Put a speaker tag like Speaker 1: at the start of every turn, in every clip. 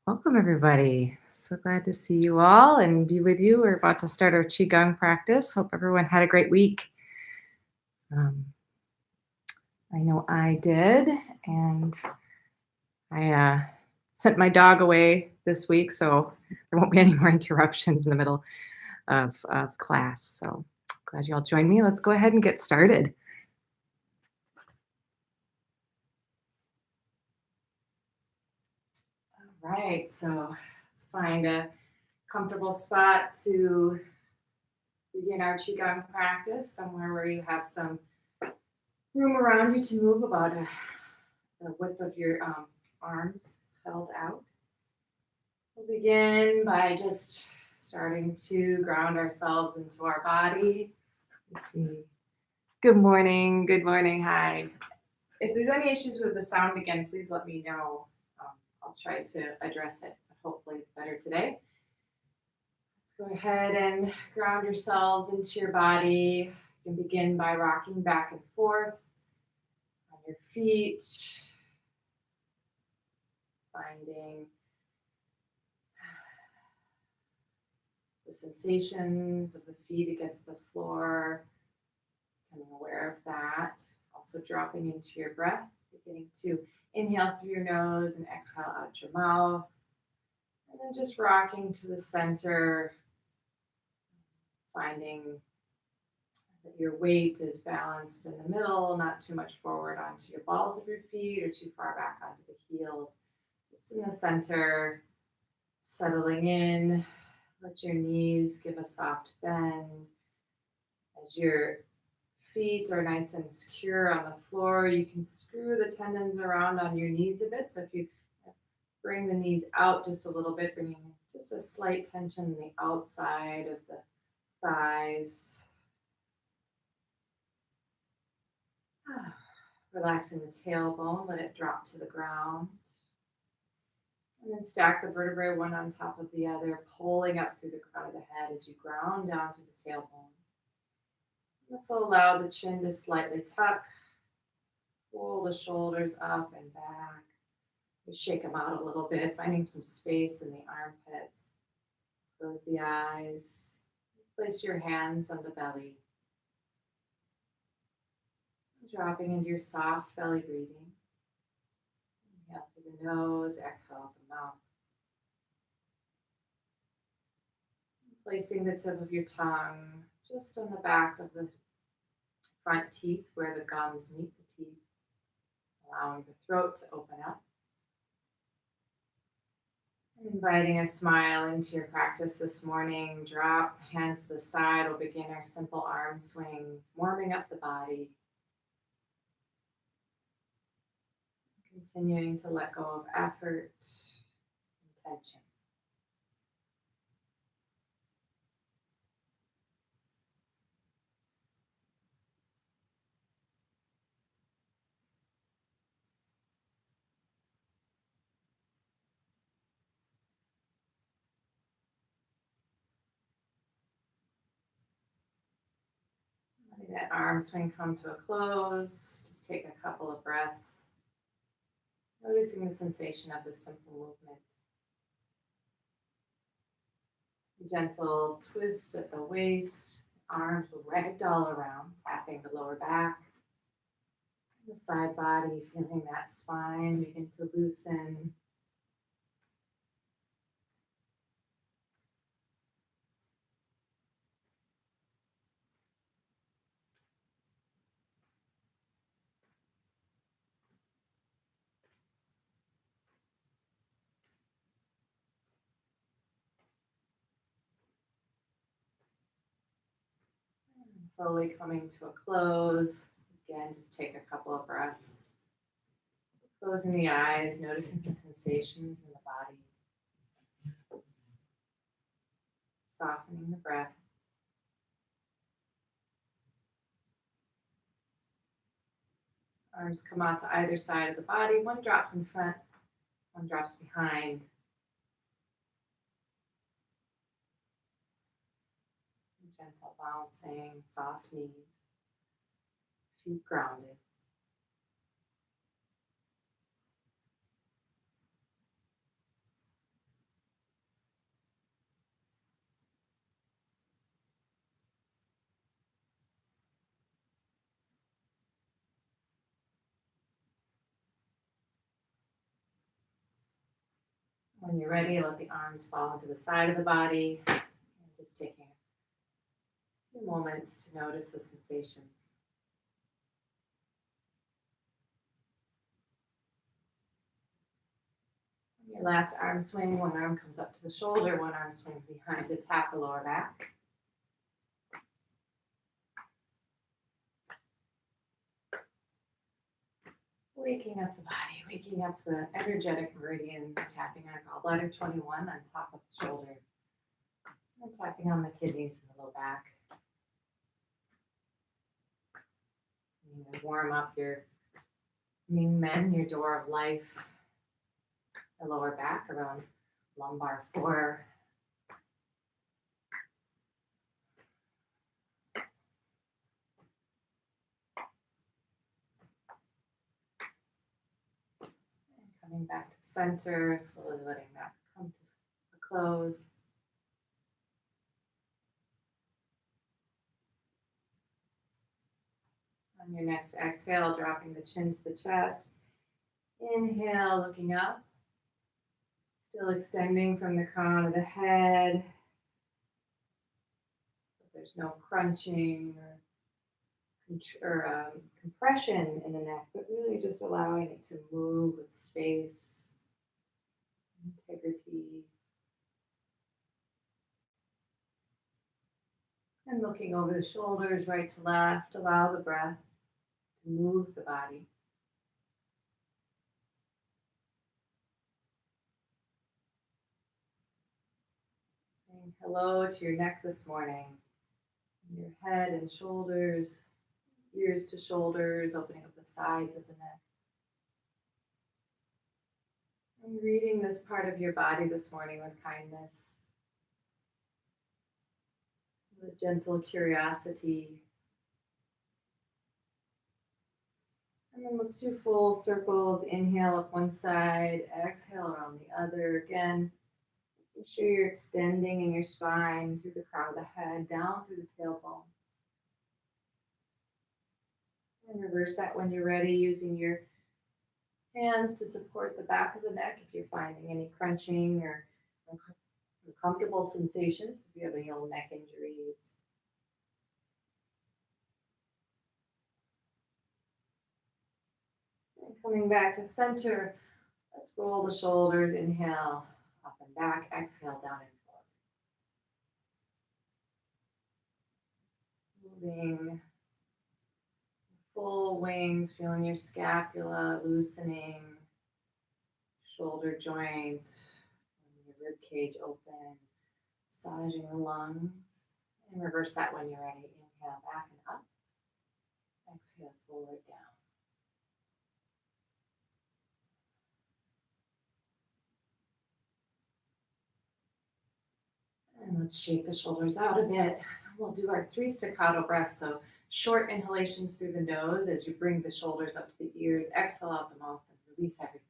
Speaker 1: Welcome, everybody. So glad to see you all and be with you. We're about to start our Qigong practice. Hope everyone had a great week. Um, I know I did, and I sent my dog away this week, so there won't be any more interruptions in the middle of class. So glad you all joined me. Let's go ahead and get started. All right, so let's find a comfortable spot to begin our Qigong practice, somewhere where you have some room around you to move about the width of your arms held out. We'll begin by just starting to ground ourselves into our body. Let's see. Good morning. Good morning. Hi. If there's any issues with the sound again, please let me know. I'll try to address it, but hopefully it's better today. Let's go ahead and ground yourselves into your body. You can begin by rocking back and forth on your feet, finding the sensations of the feet against the floor, becoming aware of that. Also dropping into your breath, beginning to inhale through your nose and exhale out your mouth. And then just rocking to the center, finding that your weight is balanced in the middle, not too much forward onto your balls of your feet or too far back onto the heels. Just in the center, settling in. Let your knees give a soft bend. As your feet are nice and secure on the floor, you can screw the tendons around on your knees a bit. So if you bring the knees out just a little bit, bringing just a slight tension in the outside of the thighs. Relaxing the tailbone, let it drop to the ground. And then stack the vertebrae one on top of the other, pulling up through the crown of the head as you ground down through the tailbone. This will allow the chin to slightly tuck, pull the shoulders up and back. You shake them out a little bit, finding some space in the armpits. Close the eyes. Place your hands on the belly. Dropping into your soft belly breathing. Inhale through the nose, exhale out the mouth. Placing the tip of your tongue just on the back of the front teeth where the gums meet the teeth, allowing the throat to open up. And inviting a smile into your practice this morning. Drop the hands to the side. We'll begin our simple arm swings, warming up the body. Continuing to let go of effort and tension. Letting that arm swing come to a close. Just take a couple of breaths. Noticing the sensation of this simple movement. Gentle twist at the waist. Arms will ragdoll around, tapping the lower back. The side body, feeling that spine begin to loosen. And slowly coming to a close. Again, just take a couple of breaths. Closing the eyes, noticing the sensations in the body. Softening the breath. Arms come out to either side of the body. One drops in front, one drops behind. Gentle bouncing, soft knees, feet grounded. When you're ready, let the arms fall into the side of the body. And just taking a few moments to notice the sensations. On your last arm swing, one arm comes up to the shoulder, one arm swings behind to tap the lower back. Waking up the body, waking up the energetic meridians, tapping on gallbladder 21 on top of the shoulder, and tapping on the kidneys and the low back. You can warm up your Ming Men, your door of life, the lower back around lumbar 4. Coming back to center, slowly letting that come to a close. On your next exhale, dropping the chin to the chest. Inhale, looking up. Still extending from the crown of the head. But there's no crunching or compression in the neck, but really just allowing it to move with space, integrity. And looking over the shoulders, right to left, allow the breath to move the body. Saying hello to your neck this morning. Your head and shoulders, ears to shoulders, opening up the sides of the neck. And greeting this part of your body this morning with kindness, with gentle curiosity. And then let's do full circles. Inhale up one side, exhale around the other. Again, make sure you're extending in your spine through the crown of the head, down through the tailbone. And reverse that when you're ready, using your hands to support the back of the neck if you're finding any crunching or uncomfortable sensations, if you have any old neck injuries. And coming back to center, let's roll the shoulders. Inhale, up and back. Exhale, down and forward. Moving full wings, feeling your scapula loosening, shoulder joints, your rib cage open, massaging the lungs. And reverse that when you're ready. Inhale, back and up. Exhale, forward, down. And let's shake the shoulders out a bit. We'll do our 3 staccato breaths. So short inhalations through the nose as you bring the shoulders up to the ears. Exhale out the mouth and release everything.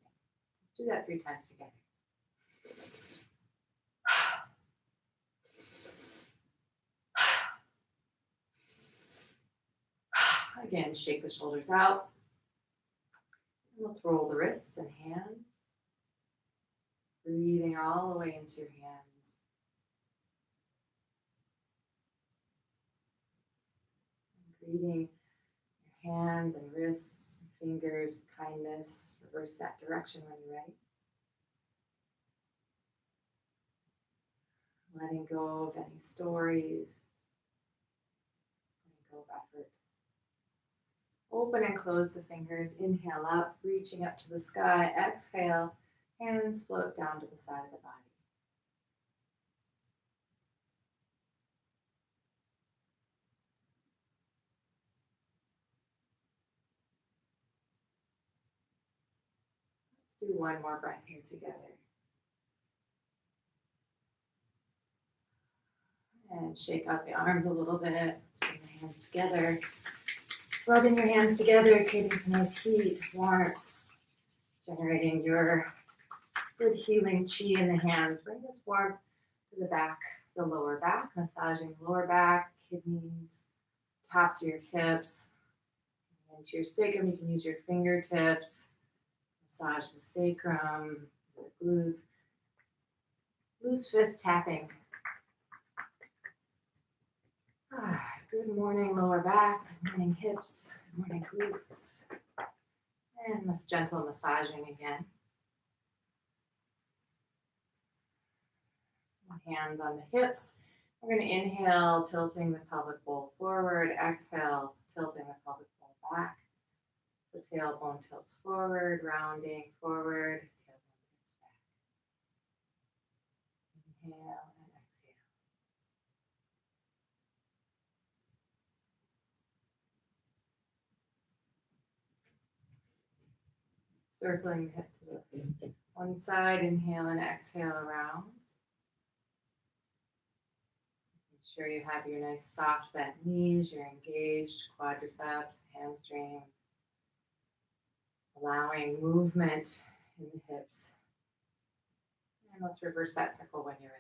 Speaker 1: Let's do that 3 times together. Again, shake the shoulders out. And let's roll the wrists and hands. Breathing all the way into your hands. Greeting your hands and wrists and fingers, kindness. Reverse that direction when you're ready. Letting go of any stories. Letting go of effort. Open and close the fingers. Inhale up, reaching up to the sky. Exhale, hands float down to the side of the body. Let's do one more breath here together. And shake out the arms a little bit. Let's bring the hands together. Rubbing your hands together, creating some nice heat, warmth, generating your good healing chi in the hands. Bring this warmth to the back, the lower back, massaging the lower back, kidneys, tops of your hips, and to your sacrum. You can use your fingertips, massage the sacrum, the glutes, Loose fist tapping. Good morning, lower back. Good morning, hips. Good morning, glutes. And gentle massaging again. Hands on the hips. We're going to inhale, tilting the pelvic bowl forward. Exhale, tilting the pelvic bowl back. The tailbone tilts forward, rounding forward. Tailbone tilts back. Inhale and exhale. Circling the hip to the one side. Inhale and exhale around. Make sure you have your nice soft bent knees, your engaged quadriceps, hamstrings. Allowing movement in the hips. And let's reverse that circle when you're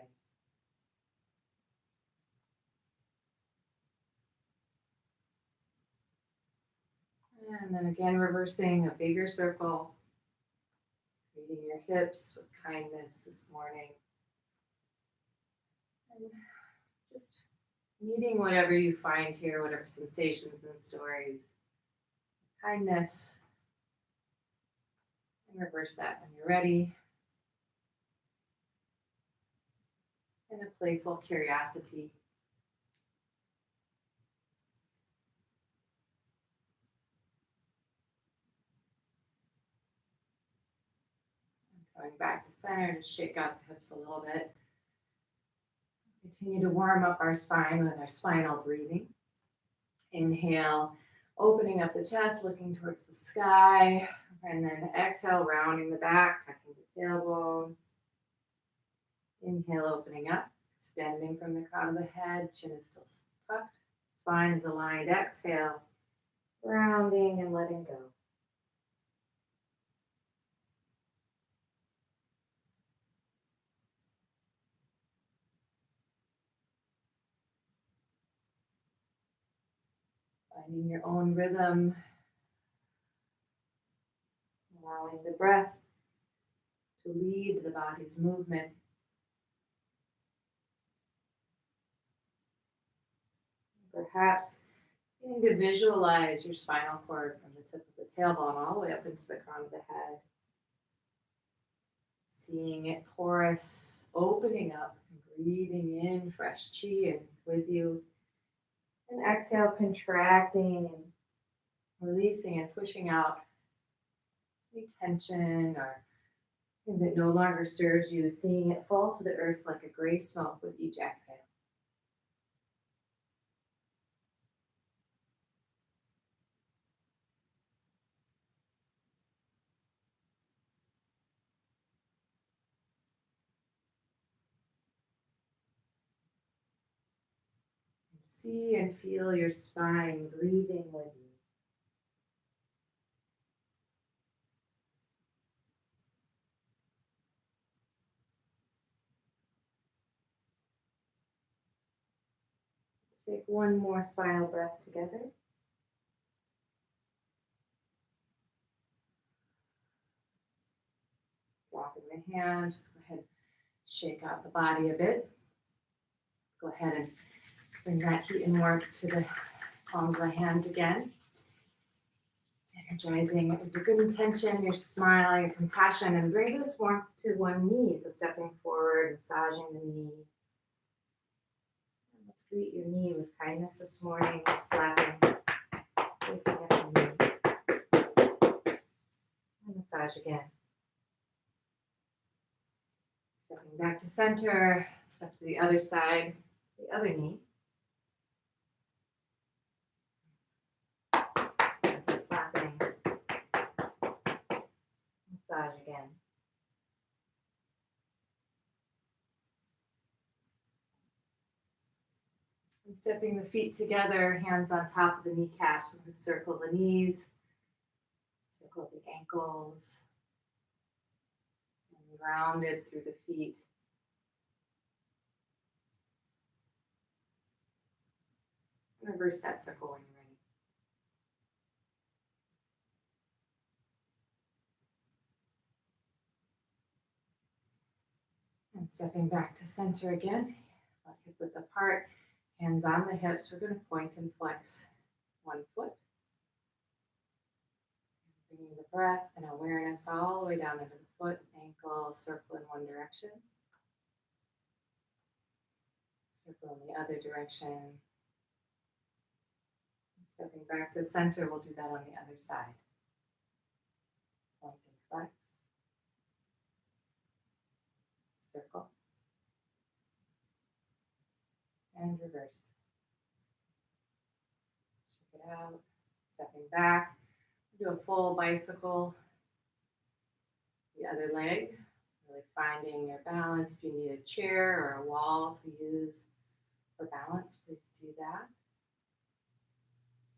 Speaker 1: ready. And then again, reversing a bigger circle. Treating your hips with kindness this morning. And just meeting whatever you find here, whatever sensations and stories. Kindness. And reverse that when you're ready. And a playful curiosity. Going back to center to shake out the hips a little bit. Continue to warm up our spine with our spinal breathing. Inhale, opening up the chest, looking towards the sky. And then exhale, rounding the back, tucking the tailbone. Inhale, opening up, extending from the crown of the head. Chin is still tucked. Spine is aligned. Exhale, rounding and letting go. Finding your own rhythm. Allowing the breath to lead the body's movement. Perhaps beginning to visualize your spinal cord from the tip of the tailbone all the way up into the crown of the head. Seeing it porous, opening up, and breathing in fresh chi and with you. And exhale, contracting and releasing and pushing out any tension or anything that no longer serves you. Seeing it fall to the earth like a gray smoke with each exhale. See and feel your spine breathing with you. Let's take one more spinal breath together. Dropping the hand, just go ahead and shake out the body a bit. Let's go ahead and bring that heat and warmth to the palms of the hands again. Energizing with a good intention, your smile, your compassion, and bring this warmth to one knee. So stepping forward, massaging the knee. And let's greet your knee with kindness this morning, slapping, lifting up the knee. And massage again. Stepping back to center, step to the other side, the other knee. Slapping, massage again. And stepping the feet together, hands on top of the kneecaps. We're going to circle the knees, circle the ankles, and rounded through the feet. Reverse that circle when you're ready. And stepping back to center again, left hip width apart, hands on the hips. We're going to point and flex one foot. Bringing the breath and awareness all the way down into the foot, ankle, circle in one direction. Circle in the other direction. Stepping back to center, we'll do that on the other side. Point and flex. Circle. And reverse. Check it out. Stepping back. Do a full bicycle. The other leg. Really finding your balance. If you need a chair or a wall to use for balance, please do that.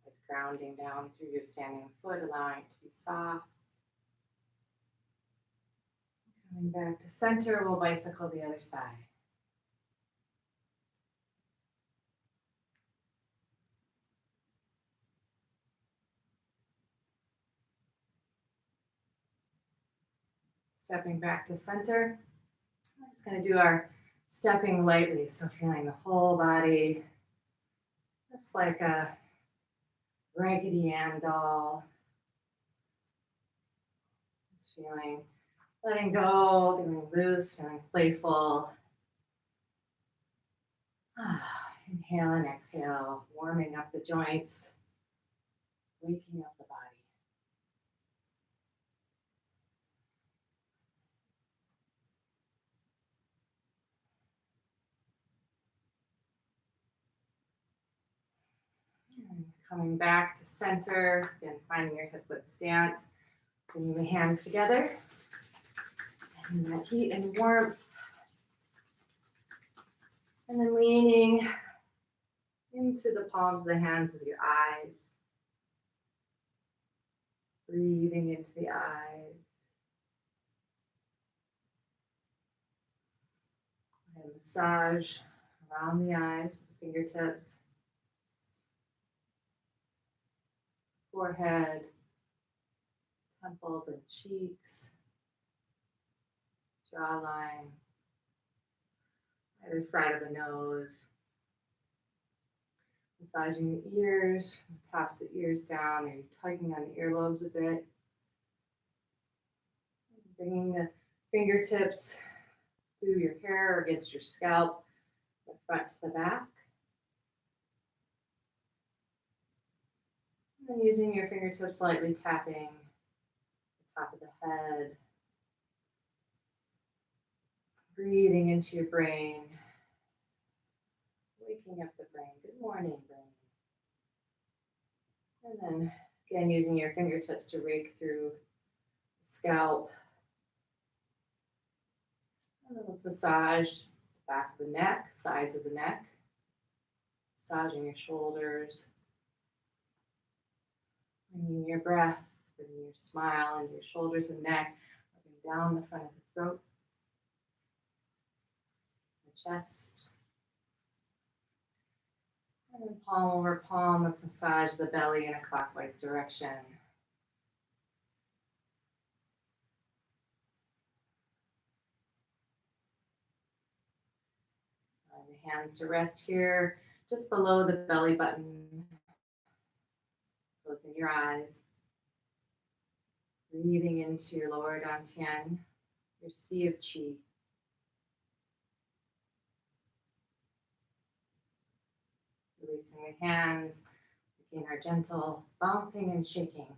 Speaker 1: It's grounding down through your standing foot, allowing it to be soft. Coming back to center, we'll bicycle the other side. Stepping back to center. I'm just going to do our stepping lightly, so feeling the whole body, just like a Raggedy Ann doll. Just feeling, letting go, feeling loose, feeling playful. Inhale and exhale, warming up the joints, waking up the body. And coming back to center, again, finding your hip width stance, bringing the hands together, and that heat and warmth. And then leaning into the palms of the hands with your eyes. Breathing into the eyes. And massage around the eyes with the fingertips. Forehead, temples and cheeks, jawline, either side of the nose. Massaging the ears, tops the ears down, or tugging on the earlobes a bit. Bringing the fingertips through your hair or against your scalp, the front to the back. And then using your fingertips lightly tapping the top of the head. Breathing into your brain. Waking up the brain. Good morning, brain. And then again, using your fingertips to rake through the scalp. And then let's massage the back of the neck, sides of the neck. Massaging your shoulders. Bringing your breath, bringing your smile into your shoulders and neck. Rubbing down the front of the throat. The chest. And then palm over palm, let's massage the belly in a clockwise direction. And the hands to rest here, just below the belly button. Closing your eyes. Breathing into your lower dantian, your sea of qi. Releasing the hands, making our gentle bouncing and shaking,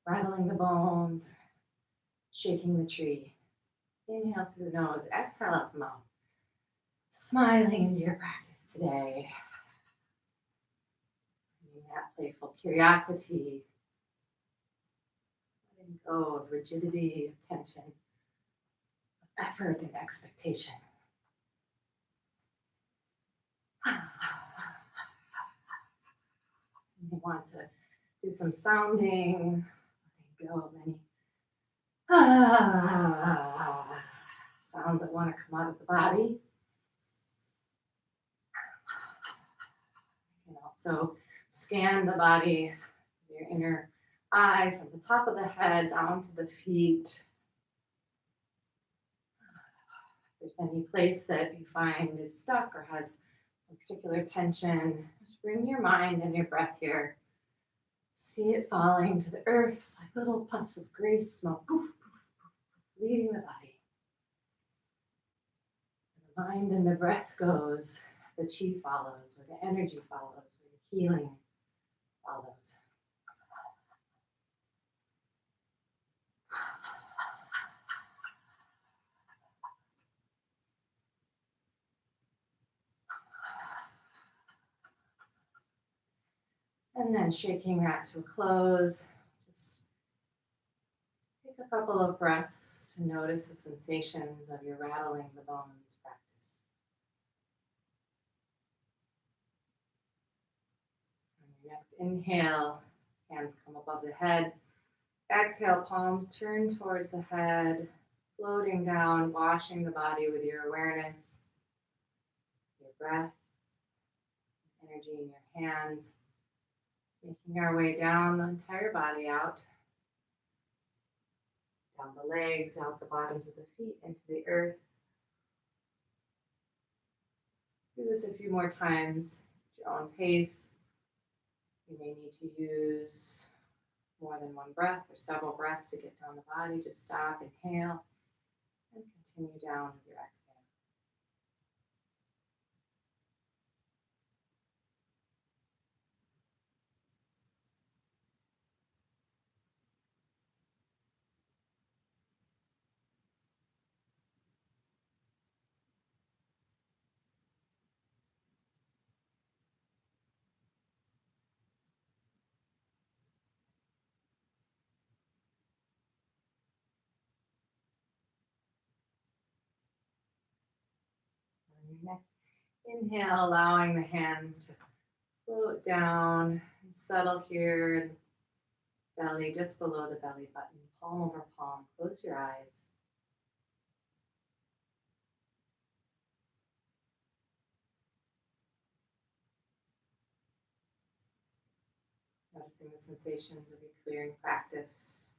Speaker 1: rattling the bones, shaking the tree. Inhale through the nose, exhale out the mouth. Smiling into your practice today. Bringing that playful curiosity, letting go of rigidity, of tension, of effort and expectation. You want to do some sounding, letting go of any sounds that want to come out of the body. You can also scan the body, your inner eye from the top of the head down to the feet. there's any place that you find is stuck or has some particular tension, just bring your mind and your breath here. See it falling to the earth like little puffs of gray smoke, poof, poof, poof, leaving the body. The mind and the breath goes, the chi follows, or the energy follows, or the healing follows. And then shaking that to a close, just take a couple of breaths to notice the sensations of your rattling the bones practice. On your next inhale, hands come above the head. Exhale, palms turn towards the head, floating down, washing the body with your awareness, your breath, energy in your hands. Making our way down the entire body out, down the legs, out the bottoms of the feet, into the earth. Do this a few more times at your own pace. You may need to use more than one breath or several breaths to get down the body. Just stop, inhale, and continue down with your exhale. On your next inhale, allowing the hands to float down and settle here in the belly, just below the belly button, palm over palm. Close your eyes. Noticing the sensations of your clearing practice.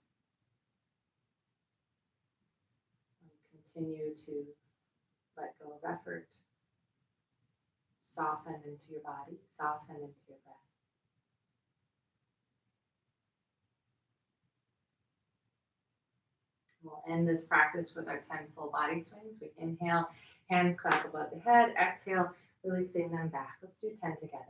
Speaker 1: And continue to let go of effort. Soften into your body, soften into your breath. We'll end this practice with our 10 full body swings. We inhale, hands clap above the head. Exhale, releasing them back. Let's do 10 together.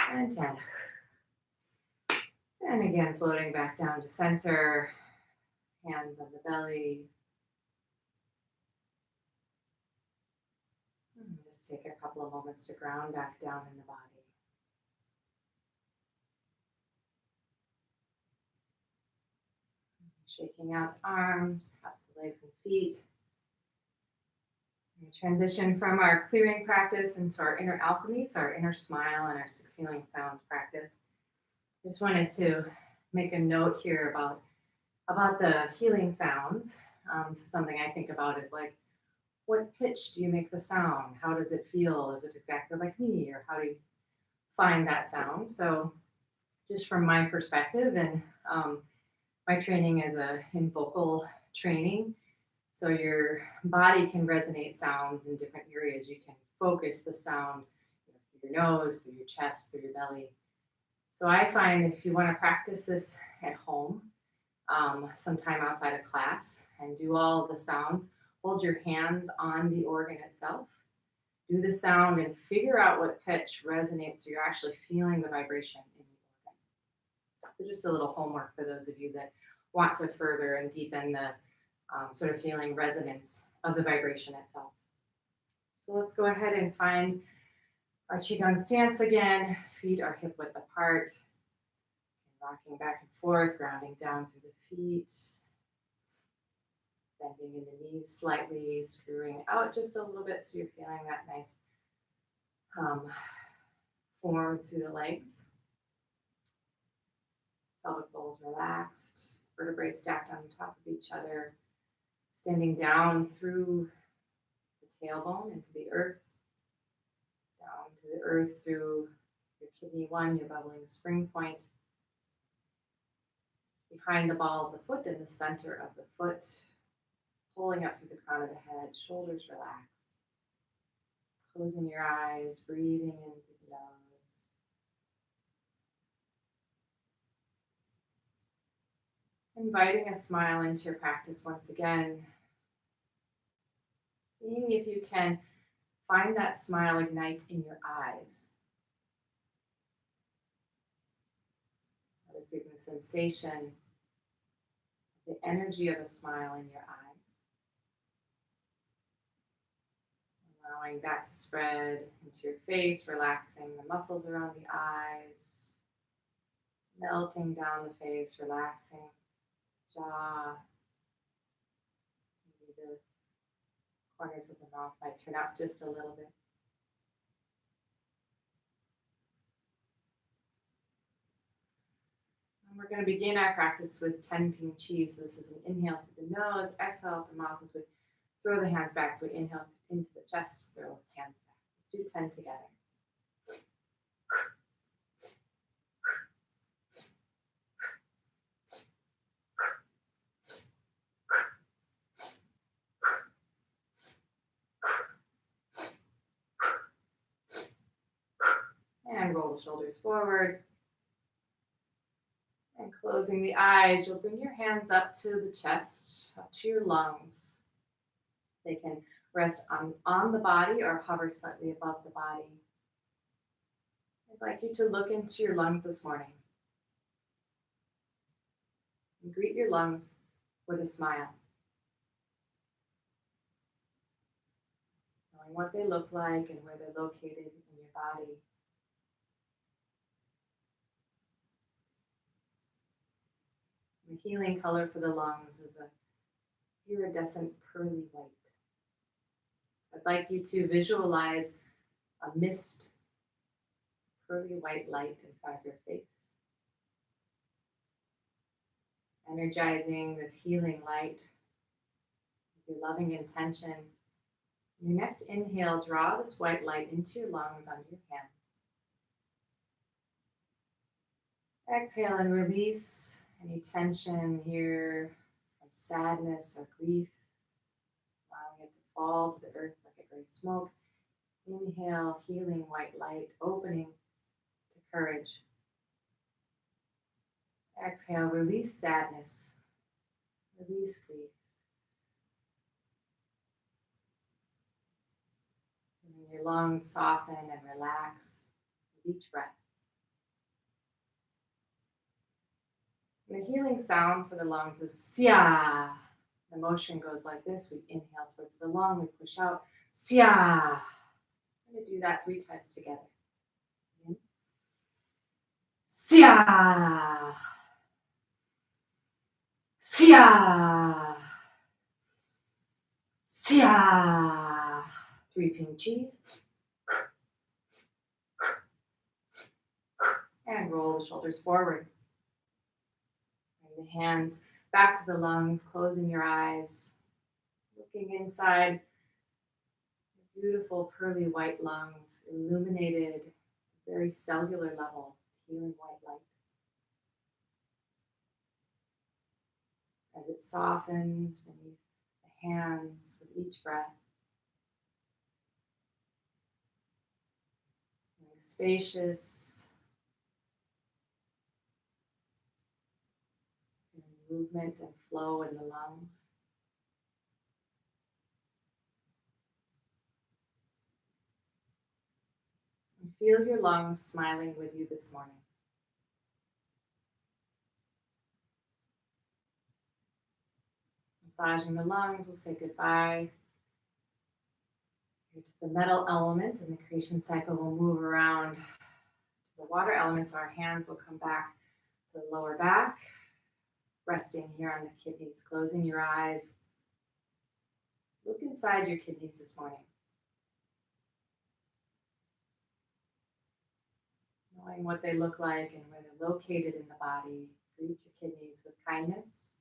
Speaker 1: And 10. And again, floating back down to center. Hands on the belly. And just take a couple of moments to ground back down in the body. Shaking out the arms, perhaps the legs and feet. We transition from our clearing practice into our inner alchemy, so our inner smile and our 6 healing sounds practice. Just wanted to make a note here about the healing sounds. This is something I think about is like, what pitch do you make the sound? How does it feel? Is it exactly like me? Or how do you find that sound? So just from my perspective and my training is in vocal training. So your body can resonate sounds in different areas. You can focus the sound through your nose, through your chest, through your belly. So I find if you want to practice this at home, sometime outside of class, and do all of the sounds, hold your hands on the organ itself, do the sound and figure out what pitch resonates so you're actually feeling the vibration in the organ. So just a little homework for those of you that want to further and deepen the sort of healing resonance of the vibration itself. So let's go ahead and find our Qigong stance again. Feet are hip width apart. Rocking back and forth, grounding down through the feet. Bending in the knees slightly, screwing out just a little bit so you're feeling that nice form through the legs. Pelvic bowls relaxed. vertebrae stacked on top of each other, extending down through the tailbone into the earth, down to the earth through your kidney one, your bubbling spring point, behind the ball of the foot in the center of the foot, pulling up to the crown of the head, shoulders relaxed. Closing your eyes, breathing into the nose. Inviting a smile into your practice once again. Seeing if you can find that smile ignite in your eyes. Noticing the sensation, the energy of a smile in your eyes. Allowing that to spread into your face, relaxing the muscles around the eyes, melting down the face, relaxing jaw. Maybe the corners of the mouth might turn up just a little bit. And we're going to begin our practice with 10 Ping Chi. So this is an inhale through the nose, exhale out the mouth as we throw the hands back. So we inhale into the chest, throw hands back. Let's do 10 together. And roll the shoulders forward. And closing the eyes, you'll bring your hands up to the chest, up to your lungs. They can rest on the body or hover slightly above the body. I'd like you to look into your lungs this morning. And greet your lungs with a smile. Knowing what they look like and where they're located in your body. The healing color for the lungs is a iridescent pearly white. I'd like you to visualize a mist, pearly white light in front of your face. Energizing this healing light with your loving intention. Your next inhale, draw this white light into your lungs under your hand. Exhale and release any tension here from sadness or grief, allowing it to fall to the earth like a gray smoke. Inhale, healing white light, opening to courage. Exhale, release sadness, release grief. And your lungs soften and relax with each breath. And the healing sound for the lungs is Xia. The motion goes like this. We inhale towards the lung, we push out. Xia. I'm going to do that 3 times together. Xia. Xia. Xia. 3 Ping Chis. And roll the shoulders forward. Bring the hands back to the lungs, closing your eyes, looking inside the beautiful pearly white lungs, illuminated, very cellular level, healing white light. As it softens beneath the hands with each breath. Spacious, movement and flow in the lungs. And feel your lungs smiling with you this morning. Massaging the lungs, we'll say goodbye to the metal element, and the creation cycle will move around to the water elements. Our hands will come back to the lower back, resting here on the kidneys, closing your eyes. Look inside your kidneys this morning. Knowing what they look like and where they're located in the body. Greet your kidneys with kindness.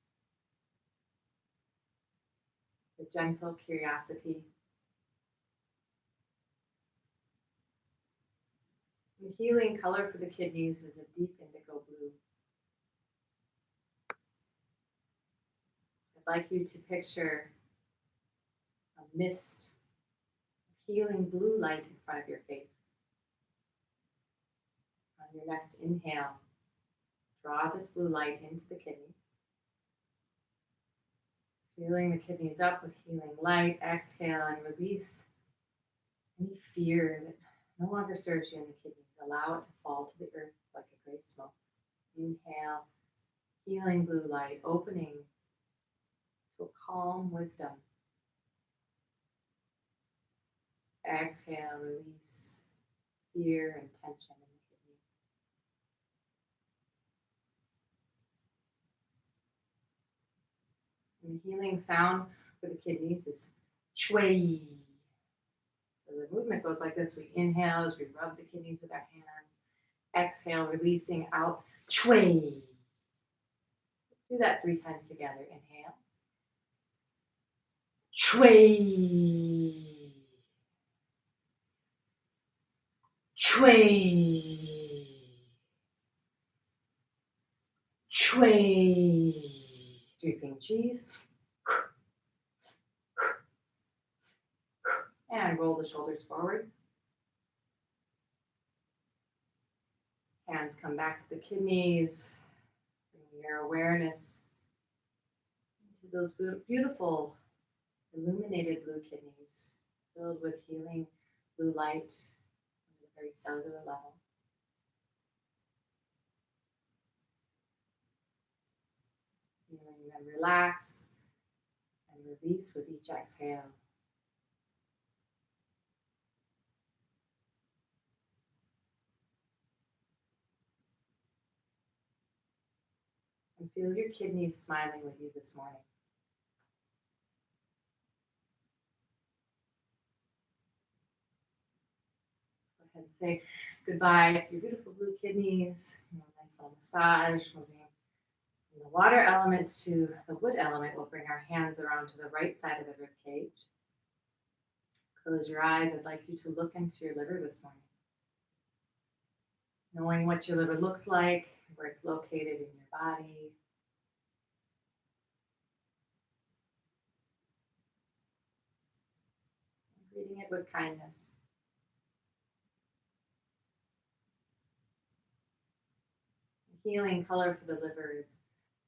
Speaker 1: with gentle curiosity. The healing color for the kidneys is a deep indigo blue. I'd like you to picture a mist of healing blue light in front of your face. On your next inhale, draw this blue light into the kidneys. Filling the kidneys up with healing light. Exhale and release any fear that no longer serves you in the kidneys. Allow it to fall to the earth like a gray smoke. Inhale, healing blue light, opening to a calm wisdom. Exhale, release fear and tension in the kidney. And the healing sound for the kidneys is chui. So the movement goes like this. We inhale as we rub the kidneys with our hands. Exhale, releasing out. Chui. Do that 3 times together. Inhale. Chui. Chui. Chui. 3 ping cheese. And roll the shoulders forward. Hands come back to the kidneys. Bring your awareness into those beautiful illuminated blue kidneys filled with healing blue light on the very cellular level. Feeling them relax and release with each exhale. And feel your kidneys smiling with you this morning. Go ahead and say goodbye to your beautiful blue kidneys. Nice little massage. Moving from the water element to the wood element. We'll bring our hands around to the right side of the rib cage. Close your eyes. I'd like you to look into your liver this morning. Knowing what your liver looks like, where it's located in your body. Greeting it with kindness. The healing color for the liver is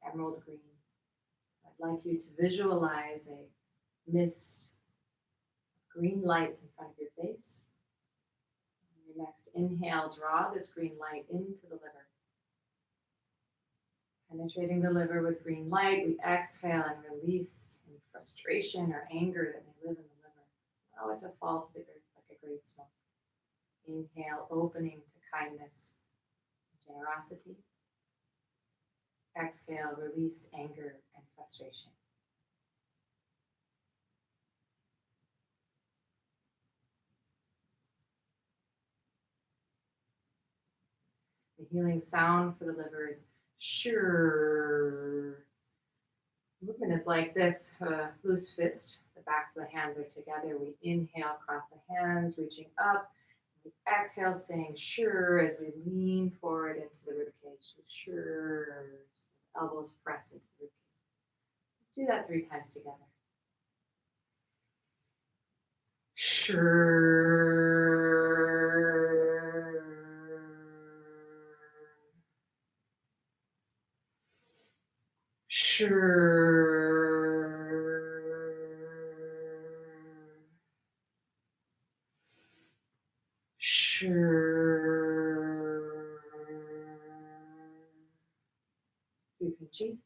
Speaker 1: emerald green. I'd like you to visualize a mist of green light in front of your face. On your next inhale, draw this green light into the liver. Penetrating the liver with green light, we exhale and release any frustration or anger that may live in the liver. Allow it to fall to the earth like a gray smoke. Inhale, opening to kindness and generosity. Exhale, release anger and frustration. The healing sound for the liver is sure. Movement is like this, loose fist. The backs of the hands are together. We inhale, cross the hands, reaching up. We exhale, saying sure as we lean forward into the ribcage. Sure. Elbows press into the ribcage. Let's do that 3 times together. Sure. Sure. Sure. You can cheese.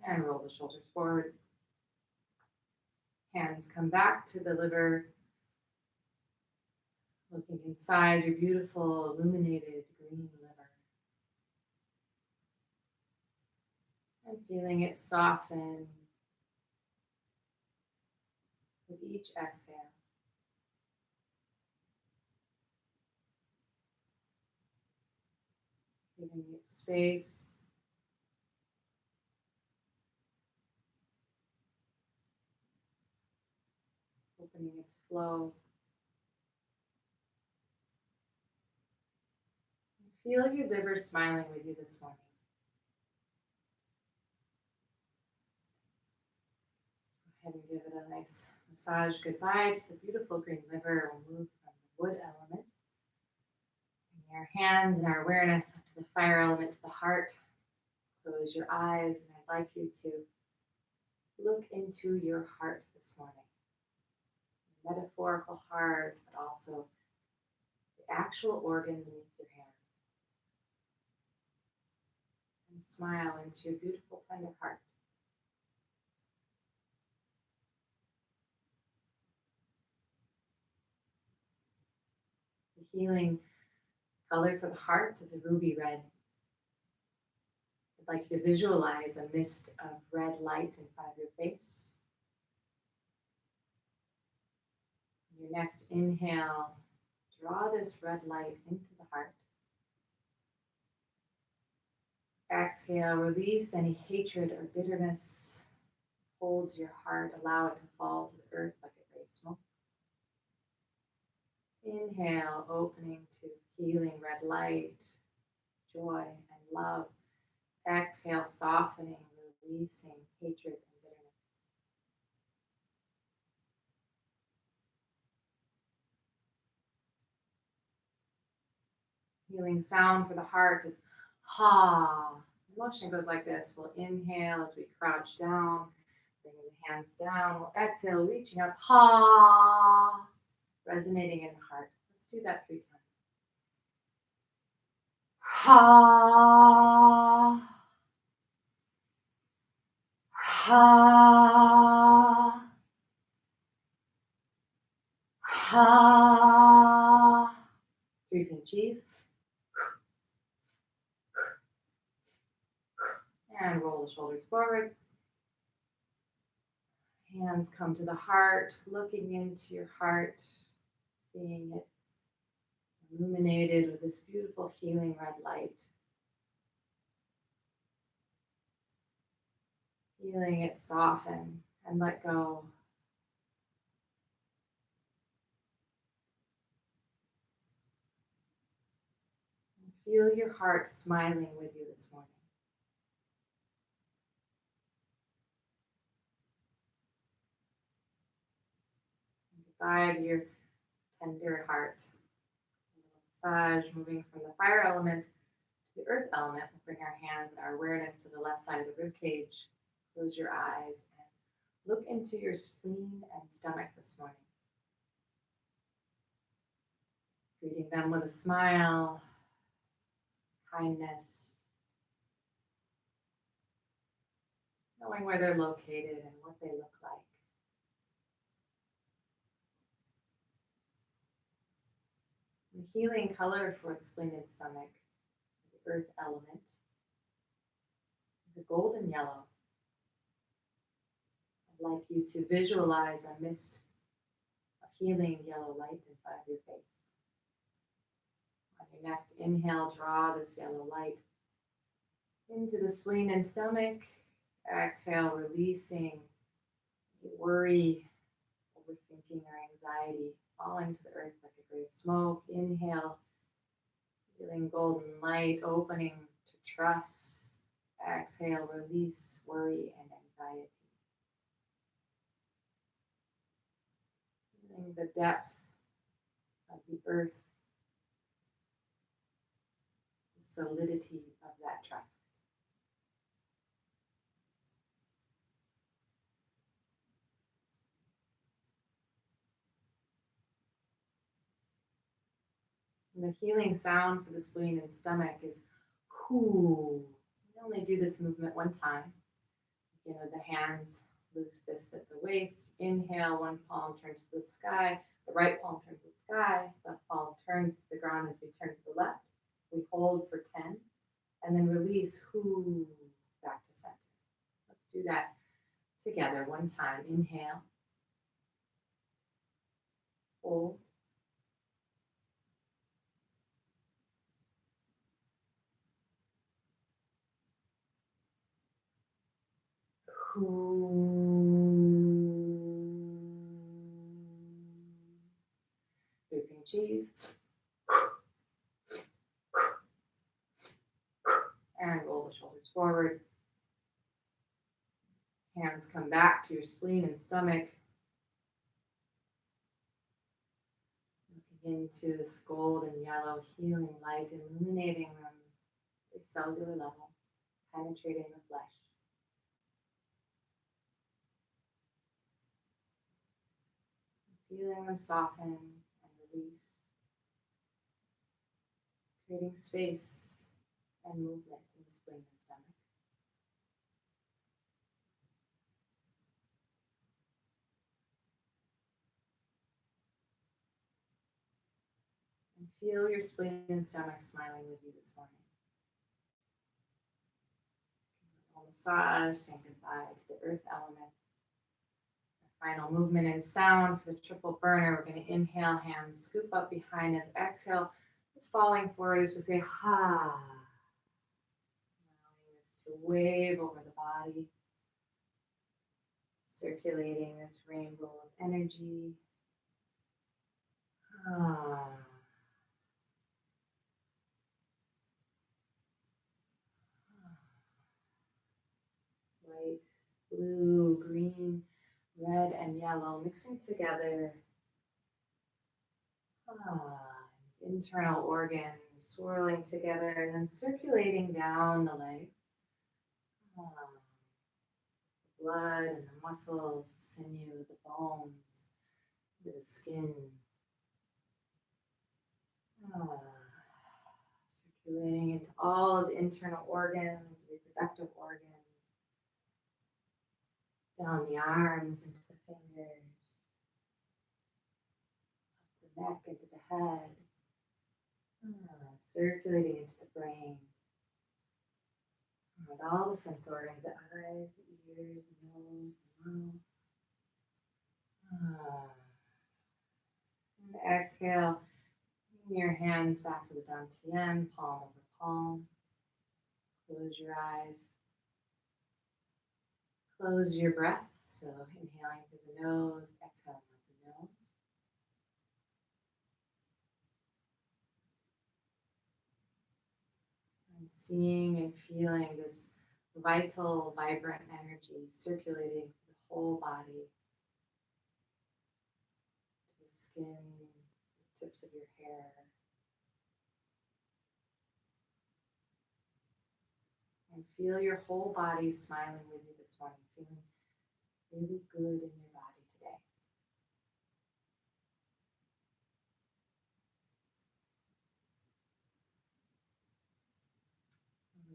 Speaker 1: And roll the shoulders forward. Hands come back to the liver. Looking inside your beautiful illuminated green liver. And feeling it soften with each exhale. Giving it space quickening its flow. Feel your liver smiling with you this morning. Go ahead and give it a nice massage goodbye to the beautiful green liver. We'll move from the wood element. Bring our hands and our awareness up to the fire element, to the heart. Close your eyes, and I'd like you to look into your heart this morning. The metaphorical heart, but also the actual organ beneath your hands. And smile into your beautiful, tender heart. The healing color for the heart is a ruby red. I'd like you to visualize a mist of red light in front of your face. On your next inhale, draw this red light into the heart. Exhale, release any hatred or bitterness. Hold your heart, allow it to fall to the earth like a gray smoke. Inhale, opening to healing red light, joy and love. Exhale, softening, releasing hatred and bitterness. Healing sound for the heart is ha. The motion goes like this. We'll inhale as we crouch down, bringing the hands down. We'll exhale, reaching up, ha, resonating in the heart. Let's do that 3 times. Ha, ha, ha. 3 pinchies. And roll the shoulders forward. Hands come to the heart, looking into your heart, seeing it illuminated with this beautiful healing red light. Feeling it soften and let go. And feel your heart smiling with you this morning. Guide your tender heart. Massage, moving from the fire element to the earth element. We'll bring our hands and our awareness to the left side of the ribcage. Close your eyes and look into your spleen and stomach this morning. Greeting them with a smile, kindness, knowing where they're located and what they look like. The healing color for the spleen and stomach, the earth element, is a golden yellow. I'd like you to visualize a mist of healing yellow light in front of your face. On your next inhale, draw this yellow light into the spleen and stomach. Exhale, releasing worry, overthinking, or anxiety, falling to the earth like a gray smoke. Inhale, feeling golden light, opening to trust. Exhale, release worry and anxiety. Feeling the depth of the earth, the solidity of that trust. And the healing sound for the spleen and stomach is whoo. We only do this movement 1 time. Begin with the hands, loose fists at the waist. Inhale, one palm turns to the sky. The right palm turns to the sky. Left palm turns to the ground as we turn to the left. We hold for 10 and then release, whoo, back to center. Let's do that together 1 time. Inhale. Hold. cheese. And roll the shoulders forward. Hands come back to your spleen and stomach. Looking into this gold and yellow healing light, illuminating them at a cellular level, penetrating the flesh. Feeling them soften and release, creating space and movement in the spleen and stomach. And feel your spleen and stomach smiling with you this morning. A massage, saying goodbye to the earth element. Final movement and sound for the triple burner. We're going to inhale, hands scoop up behind us. Exhale, just falling forward as we say, ha. Allowing this to wave over the body, circulating this rainbow of energy. Ah. White, blue, green, red, and yellow mixing together. Internal organs swirling together and then circulating down the legs. The blood and the muscles, the sinew, the bones, the skin. Circulating into all of the internal organs, reproductive organs. Down the arms, into the fingers. Up the neck, into the head. Circulating into the brain. With all the sense organs, the eyes, the ears, the nose, the mouth. And exhale, bring your hands back to the dantian, palm over palm. Close your eyes. Close your breath. So inhaling through the nose, exhaling out the nose. And seeing and feeling this vital, vibrant energy circulating through the whole body, to the skin, the tips of your hair. And feel your whole body smiling with you this morning, feeling really good in your body today.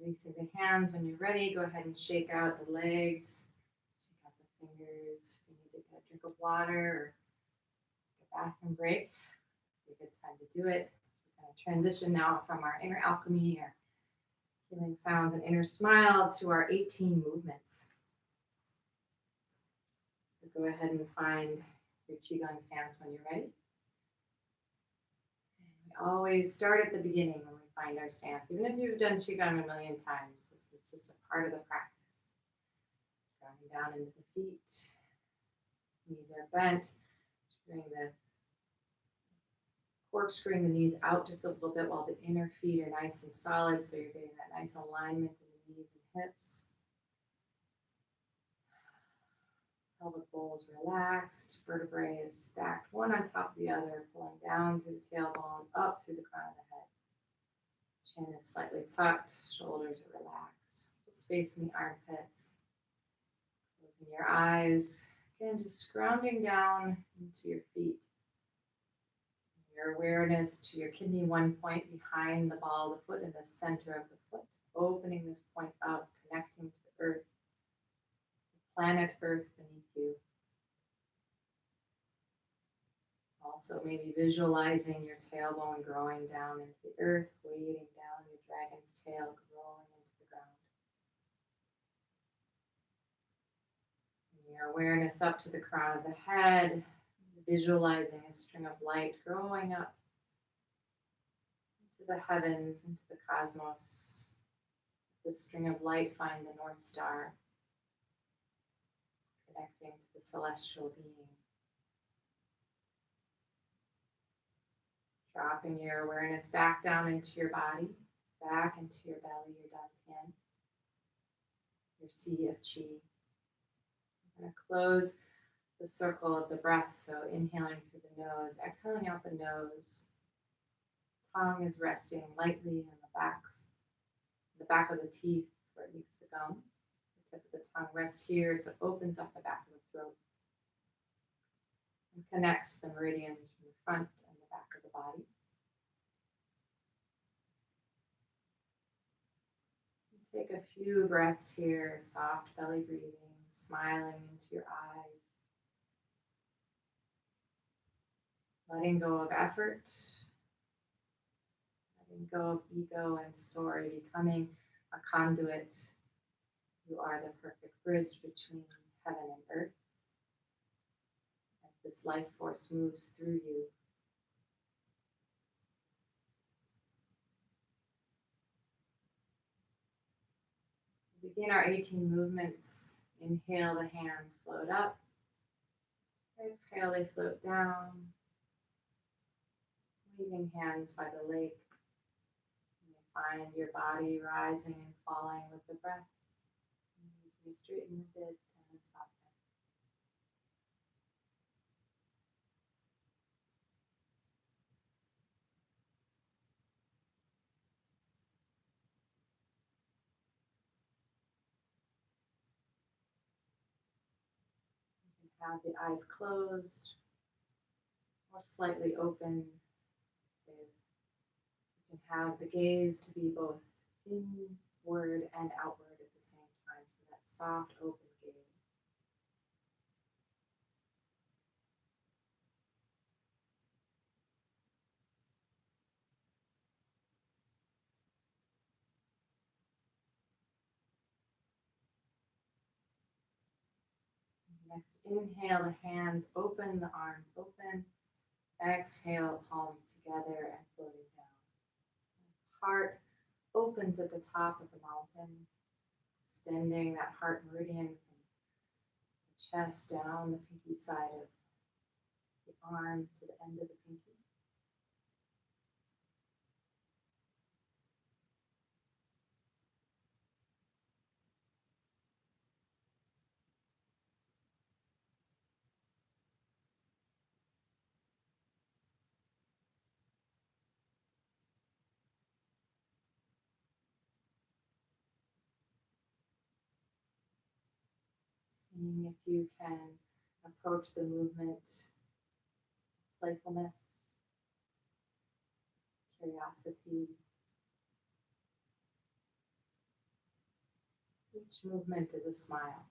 Speaker 1: Releasing the hands. When you're ready, go ahead and shake out the legs, shake out the fingers. If you need to get a drink of water or a bathroom break, it's a good time to do it. We're going to transition now from our inner alchemy, our healing sounds and inner smile, to our 18 movements. So go ahead and find your Qigong stance when you're ready. And we always start at the beginning when we find our stance. Even if you've done Qigong a million times, this is just a part of the practice. Grounding down into the feet. Knees are bent. Corkscrewing the knees out just a little bit while the inner feet are nice and solid, so you're getting that nice alignment in the knees and hips. Pelvic bowl is relaxed, vertebrae is stacked one on top of the other, pulling down through the tailbone, up through the crown of the head. Chin is slightly tucked, shoulders are relaxed. Space in the armpits. Closing your eyes. Again, just grounding down into your feet. Your awareness to your kidney, one point behind the ball of the foot in the center of the foot. Opening this point up, connecting to the earth, the planet Earth beneath you. Also maybe visualizing your tailbone growing down into the earth, weighting down your dragon's tail, growing into the ground. And your awareness up to the crown of the head, visualizing a string of light growing up into the heavens, into the cosmos. This string of light find the North Star, connecting to the celestial being. Dropping your awareness back down into your body, back into your belly, your dantian, your sea of qi. We're going to close the circle of the breath, so inhaling through the nose, exhaling out the nose. Tongue is resting lightly on the back of the teeth where it meets the gums. The tip of the tongue rests here, so it opens up the back of the throat and connects the meridians from the front and the back of the body. Take a few breaths here, soft belly breathing, smiling into your eyes. Letting go of effort, letting go of ego and story, becoming a conduit. You are the perfect bridge between heaven and earth. As this life force moves through you, we begin our 18 movements. Inhale, the hands float up. Exhale, they float down. Leaving hands by the lake. You find your body rising and falling with the breath. As we straighten the bit and soften. You can have the eyes closed or slightly open. You can have the gaze to be both inward and outward at the same time, so that soft, open gaze. Next, inhale, the hands open, the arms open. Exhale, palms together and floating down. Heart opens at the top of the mountain, extending that heart meridian from the chest down the pinky side of the arms to the end of the pinky. Seeing if you can approach the movement, playfulness, curiosity. Each movement is a smile.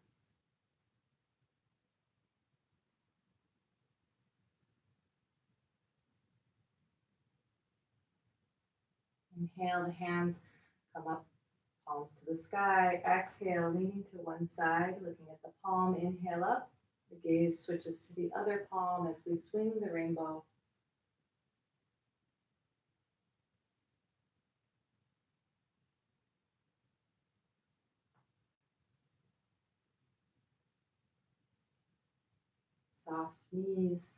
Speaker 1: Inhale, the hands come up, palms to the sky. Exhale, leaning to one side, looking at the palm. Inhale up. The gaze switches to the other palm as we swing the rainbow. Soft knees,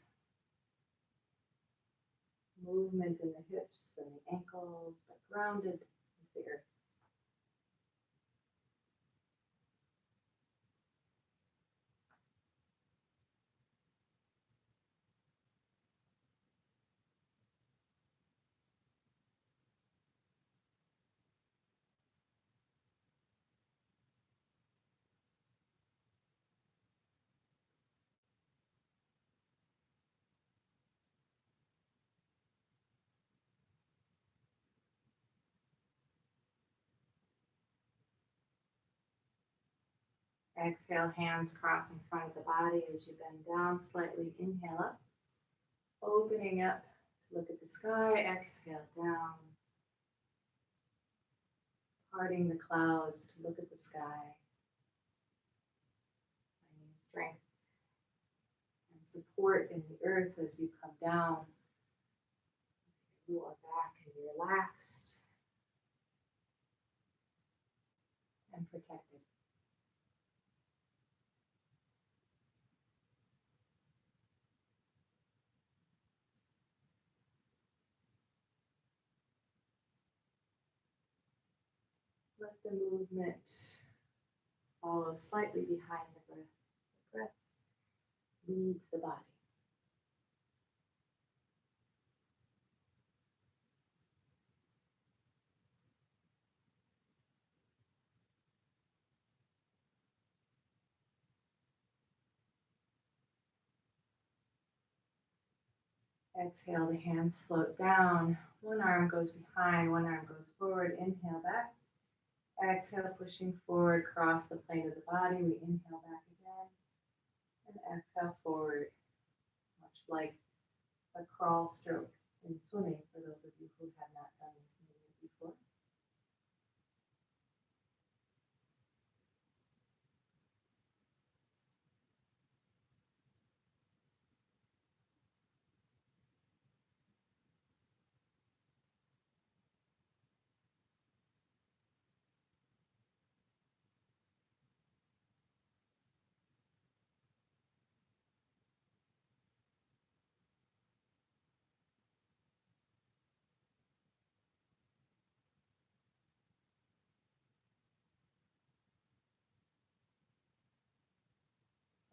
Speaker 1: movement in the hips and the ankles, but grounded with the earth. Exhale, hands cross in front of the body as you bend down slightly. Inhale up, opening up to look at the sky. Exhale down, parting the clouds to look at the sky. Finding strength and support in the earth as you come down. You are back and relaxed and protected. Let the movement follow slightly behind the breath. The breath leads the body. Exhale, the hands float down. One arm goes behind, one arm goes forward. Inhale back. Exhale, pushing forward, cross the plane of the body. We inhale back again. And exhale forward, much like a crawl stroke in swimming, for those of you who have not done this movement before.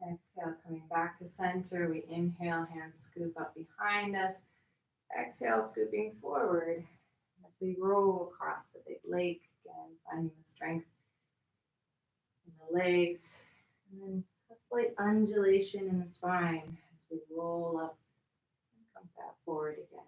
Speaker 1: Exhale, coming back to center. We inhale, hands scoop up behind us. Exhale, scooping forward as we roll across the big lake. Again, finding the strength in the legs. And then a slight undulation in the spine as we roll up and come back forward again.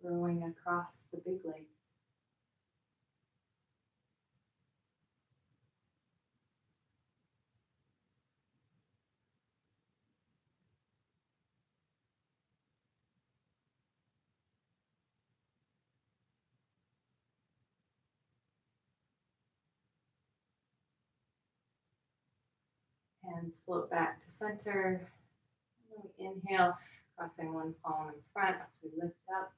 Speaker 1: Rowing across the big lake. Hands float back to center. And then we inhale, crossing one palm in front as we lift up.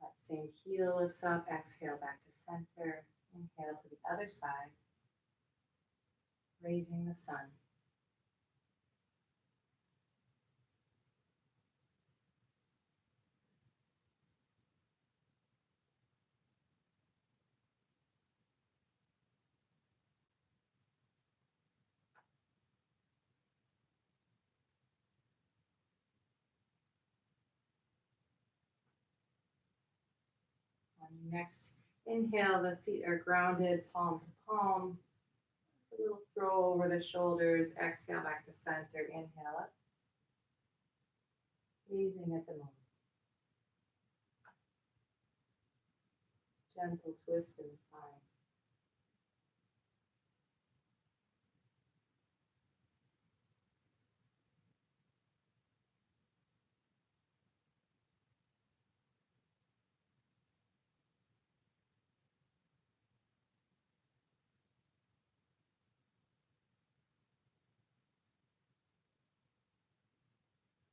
Speaker 1: That same heel lifts up. Exhale back to center. Inhale to the other side. Raising the sun. On your next inhale, the feet are grounded, palm to palm. A little throw over the shoulders. Exhale back to center. Inhale up. Gazing at the moment. Gentle twist in the spine.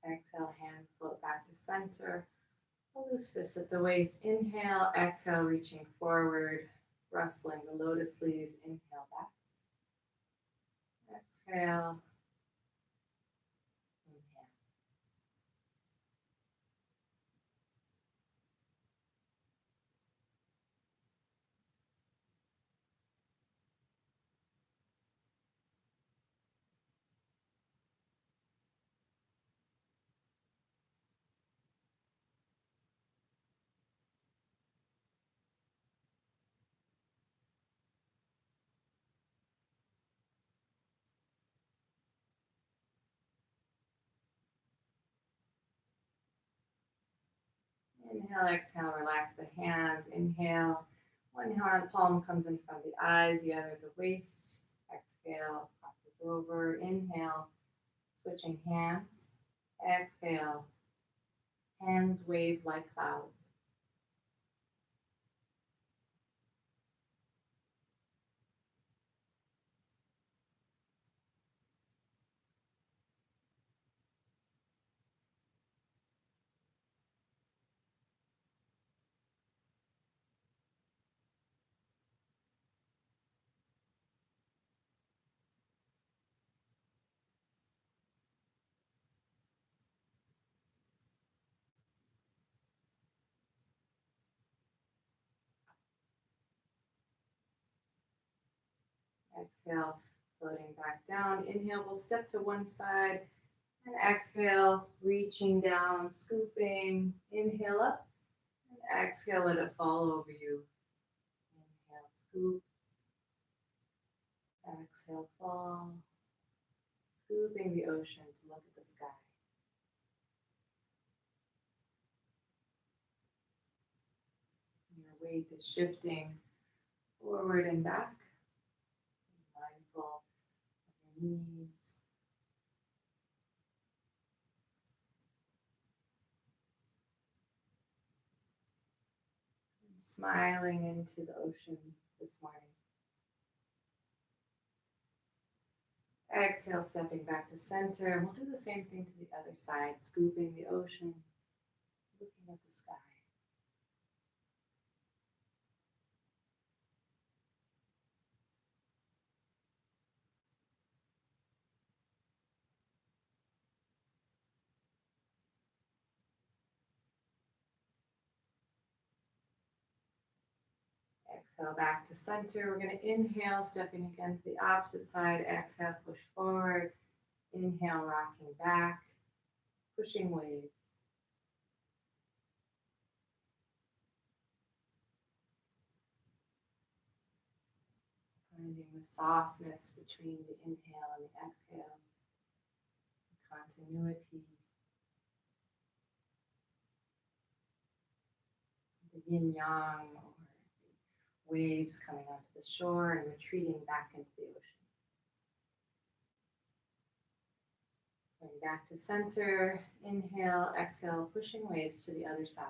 Speaker 1: Exhale, hands float back to center. Loose fists at the waist. Inhale, exhale, reaching forward, rustling the lotus leaves. Inhale back. Exhale. Inhale. Inhale, exhale, relax the hands. Inhale, one hand palm comes in front of the eyes, the other the waist. Exhale, crosses over. Inhale, switching hands. Exhale, hands wave like clouds. Exhale, floating back down. Inhale, we'll step to one side. And exhale, reaching down, scooping. Inhale up. And exhale, let it fall over you. Inhale, scoop. Exhale, fall. Scooping the ocean to look at the sky. Your weight is shifting forward and back. Be mindful of your knees. And smiling into the ocean this morning. Exhale, stepping back to center. And we'll do the same thing to the other side, scooping the ocean, looking at the sky. Exhale back to center. We're going to inhale, stepping again to the opposite side. Exhale, push forward. Inhale, rocking back, pushing waves. Finding the softness between the inhale and the exhale, the continuity, the yin-yang, or the waves coming onto the shore and retreating back into the ocean. Going back to center, inhale, exhale, pushing waves to the other side.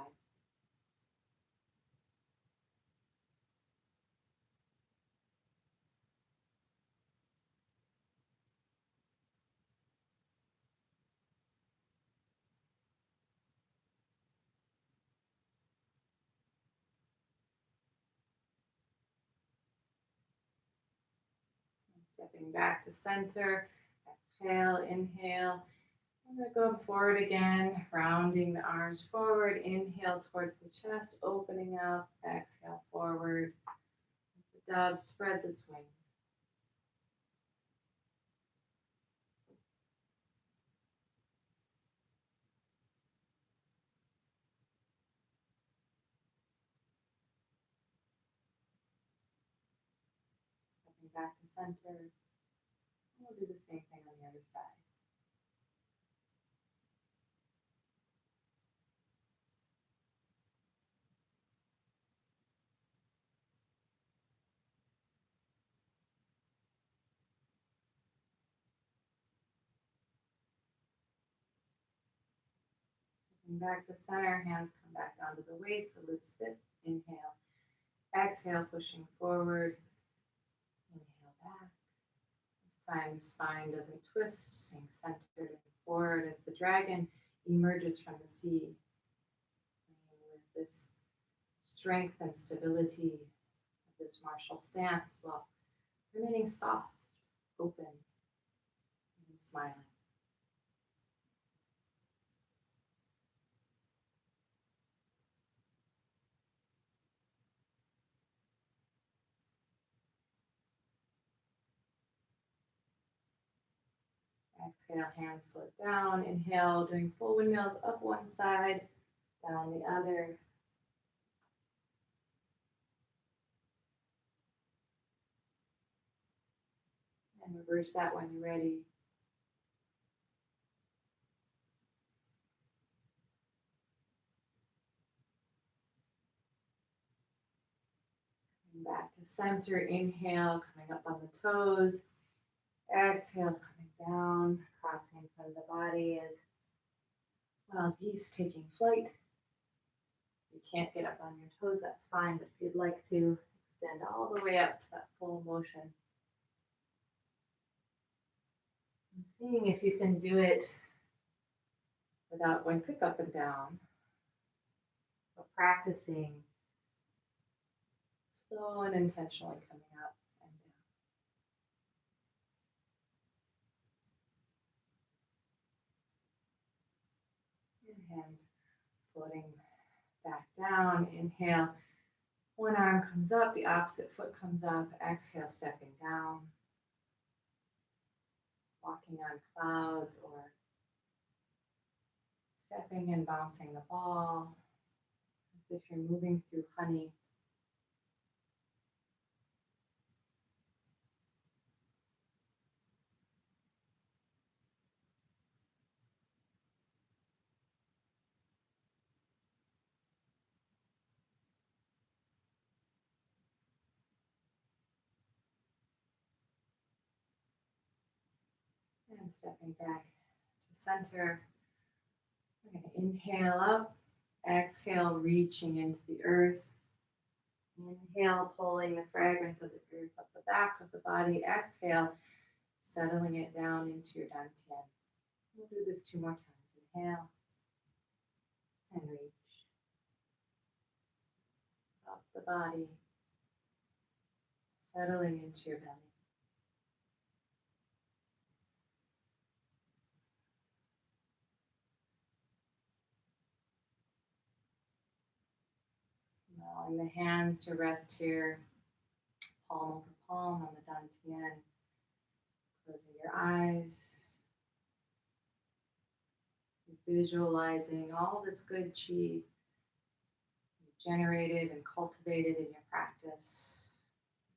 Speaker 1: Stepping back to center, exhale, inhale. I'm going to go forward again, rounding the arms forward. Inhale towards the chest, opening up. Exhale forward. As the dove spreads its wings. Stepping back to center. We'll do the same thing on the other side. Stepping back to center, hands come back down to the waist, a loose fist. Inhale. Exhale, pushing forward. Inhale back. This time the spine doesn't twist, staying centered and forward as the dragon emerges from the sea. With this strength and stability of this martial stance while remaining soft, open, and smiling. Exhale, hands float down. Inhale, doing full windmills up one side, down the other. And reverse that when you're ready. Coming back to center, inhale, coming up on the toes. Exhale, coming down, crossing in front of the body as wild geese taking flight. If you can't get up on your toes, that's fine, but if you'd like to, extend all the way up to that full motion. And seeing if you can do it without going quick up and down, but practicing slow and intentionally coming up and down. Your hands floating back down. Inhale, one arm comes up, the opposite foot comes up. Exhale, stepping down. walking on clouds or stepping and bouncing the ball, as if you're moving through honey. And stepping back to center. We're going to inhale up, exhale, reaching into the earth. Inhale, pulling the fragrance of the earth up the back of the body. Exhale, settling it down into your dantian. We'll do this 2 more times. Inhale and reach up the body, settling into your belly. Allowing the hands to rest here, palm over palm on the dantian. Closing your eyes. Visualizing all this good qi generated and cultivated in your practice,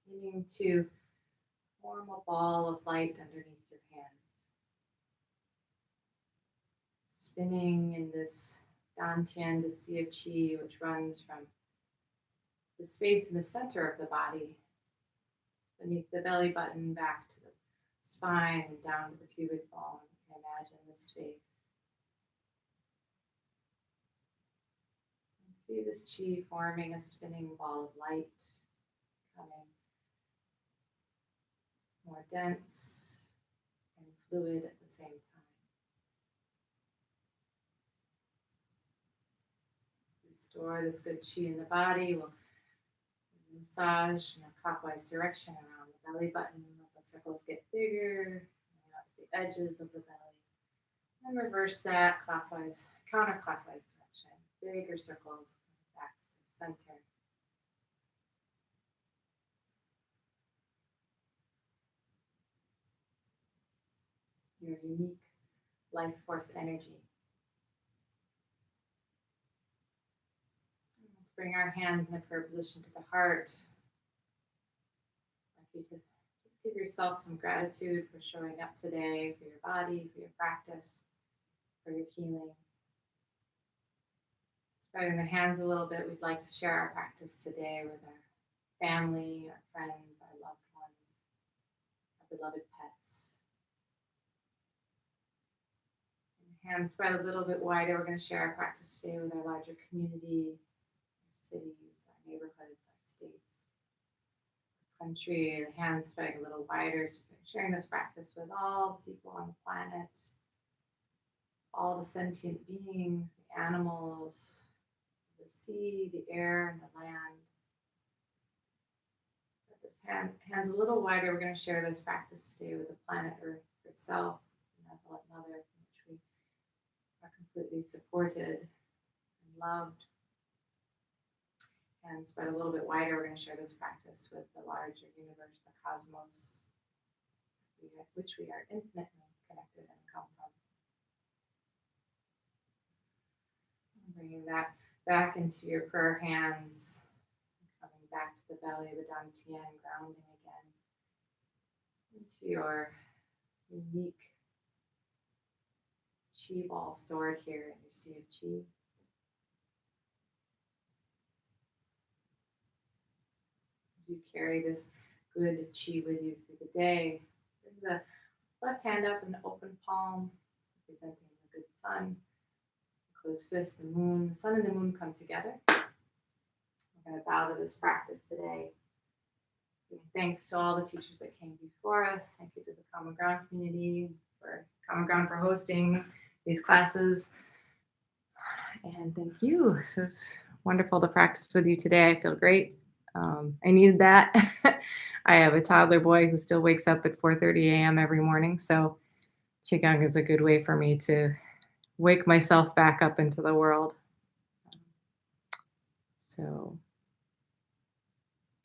Speaker 1: beginning to form a ball of light underneath your hands, spinning in this dantian, the sea of qi, which runs from the space in the center of the body, beneath the belly button, back to the spine and down to the pubic bone. Imagine this space. See this qi forming a spinning ball of light, becoming more dense and fluid at the same time. Restore this good qi in the body. We'll massage in a clockwise direction around the belly button. Let the circles get bigger, out to the edges of the belly. And reverse that clockwise, counterclockwise direction. Bigger circles back to the center. Your unique life force energy. Let's bring our hands in a prayer position to the heart. I'd like you to just give yourself some gratitude for showing up today, for your body, for your practice, for your healing. Spreading the hands a little bit, we'd like to share our practice today with our family, our friends, our loved ones, our beloved pets. And hands spread a little bit wider. We're going to share our practice today with our larger community, our cities, our neighborhoods, our states, our country. The hands spreading a little wider. So we're sharing this practice with all the people on the planet, all the sentient beings, the animals, the sea, the air, and the land. With this hands a little wider, we're going to share this practice today with the planet Earth herself, the benevolent Mother, from which we are completely supported and loved. And spread a little bit wider, we're going to share this practice with the larger universe, the cosmos, which we are infinitely connected and come from. Bringing that back into your prayer hands, coming back to the belly, the dantian, grounding again into your unique qi ball stored here in your sea of qi. As you carry this good qi with you through the day, bring the left hand up in the open palm, representing the good sun. Closed fist, the moon, the sun and the moon come together. We're going to bow to this practice today. Giving thanks to all the teachers that came before us. Thank you to the Common Ground community for Common Ground for hosting these classes. And thank you. So it's wonderful to practice with you today. I feel great. I needed that. I have a toddler boy who still wakes up at 4:30 a.m. every morning. So Qigong is a good way for me to wake myself back up into the world. So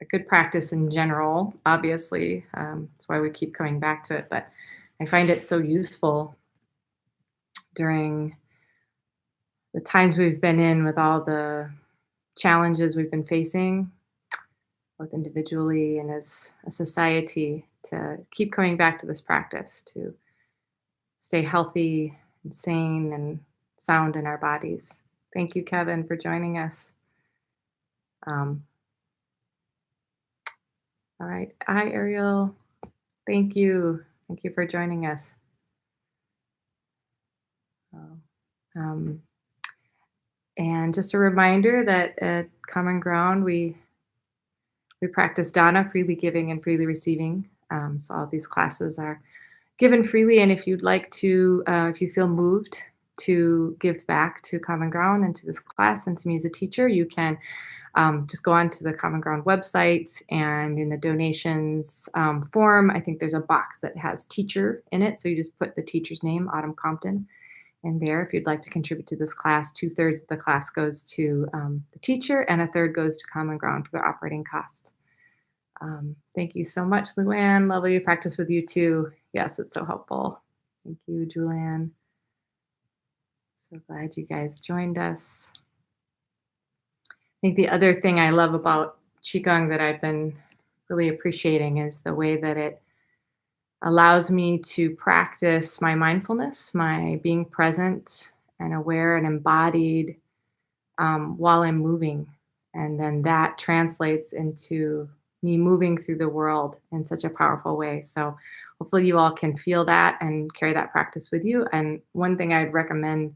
Speaker 1: a good practice in general, obviously. That's why we keep coming back to it. But I find it so useful during the times we've been in with all the challenges we've been facing, both individually and as a society, to keep coming back to this practice to stay healthy and sane and sound in our bodies. Thank you, Kevin, for joining us. Um, all right. Hi, Ariel. Thank you. Thank you for joining us. Oh, Um, and just a reminder that at Common Ground, we practice dana, freely giving and freely receiving. So all these classes are given freely, and if you'd like to, if you feel moved to give back to Common Ground and to this class and to me as a teacher, you can just go on to the Common Ground website, and in the donations form, I think there's a box that has teacher in it. So you just put the teacher's name, Autumn Compton, in there. If you'd like to contribute to this class, 2/3 of the class goes to the teacher, and a third goes to Common Ground for their operating costs. Thank you so much, Luann. Lovely to practice with you too. Yes, it's so helpful. Thank you, Julianne. So glad you guys joined us. I think the other thing I love about Qigong that I've been really appreciating is the way that it allows me to practice my mindfulness, my being present and aware and embodied while I'm moving. And then that translates into me moving through the world in such a powerful way. So hopefully you all can feel that and carry that practice with you. And one thing I'd recommend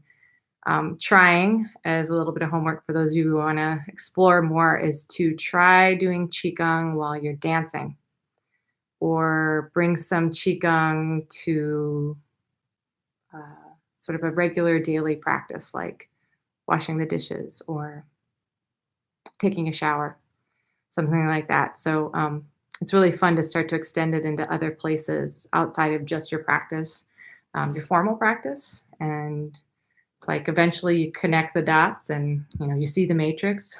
Speaker 1: trying as a little bit of homework for those of you who want to explore more is to try doing Qigong while you're dancing, or bring some Qigong to sort of a regular daily practice like washing the dishes or taking a shower, something like that. So it's really fun to start to extend it into other places outside of just your practice, your formal practice. And it's like eventually you connect the dots and you see the matrix.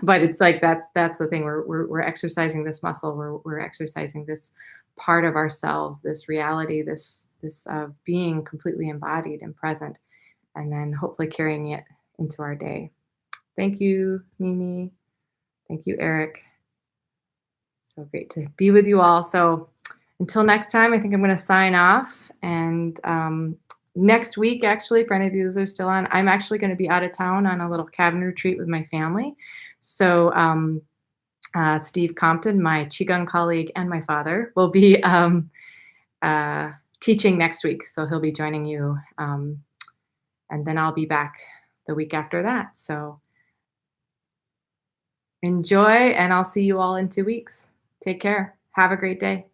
Speaker 1: But it's like that's the thing. We're exercising this muscle. We're exercising this part of ourselves, this reality, this being completely embodied and present, and then hopefully carrying it into our day. Thank you, Mimi. Thank you, Eric. So great to be with you all. So until next time, I think I'm going to sign off. And next week, actually, for any of you that are still on, I'm actually going to be out of town on a little cabin retreat with my family. So Steve Compton, my Qigong colleague and my father, will be teaching next week. So he'll be joining you. And then I'll be back the week after that. So enjoy, and I'll see you all in 2 weeks. Take care. Have a great day.